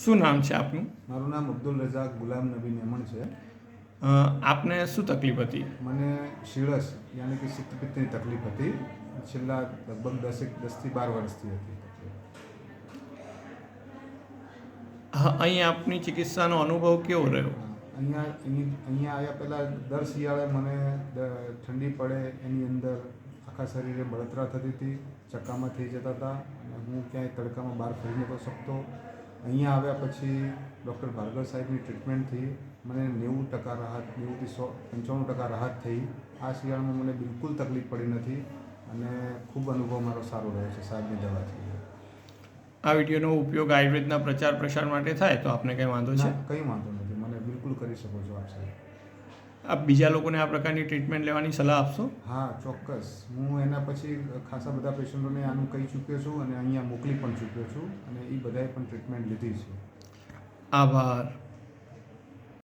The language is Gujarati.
શું નામ છે આપનું? મારું નામ અબ્દુલ રઝાક ગુલામ નબી મેમણ છે. આપને શું તકલીફ હતી? મને શીળસ યાની કે પિત્તની તકલીફ હતી. છેલ્લા લગભગ 10થી 12 વર્ષથી હતી. હા, અહીં આપની ચિકિત્સાનો અનુભવ કેવો રહ્યો? અહીંયા આવ્યા પહેલાં દર શિયાળે મને ઠંડી પડે એની અંદર આખા શરીરે બળતરા થતી હતી, ચક્કામાં થઈ જતા હતા અને હું ક્યાંય તડકામાં બહાર ફરી નહોતો શકતો. અહીંયા આવ્યા પછી ડૉક્ટર ભાર્ગવ સાહેબની ટ્રીટમેન્ટથી મને 90% રાહત, 90થી 95% રાહત થઈ. આ શિયાળામાં મને બિલકુલ તકલીફ પડી નથી અને ખૂબ અનુભવ મારો સારો રહ્યો છે સાહેબની દવાથી. આ વિડીયોનો ઉપયોગ આયુર્વેદના પ્રચાર પ્રસાર માટે થાય તો આપને કંઈ વાંધો છે? કંઈ વાંધો નથી, મને બિલકુલ કરી શકો છો આપ સાહેબ. આપ બીજા લોકોને આ પ્રકારની ટ્રીટમેન્ટ લેવાની સલાહ આપશો? હા, ચોક્કસ. હું એના પછી ખાસા બધા પેશન્ટોને આનું કહી ચૂક્યો છું અને અહીંયા મોકલી પણ ચૂક્યો છું અને એ બધાએ પણ ટ્રીટમેન્ટ લીધી છે. આભાર.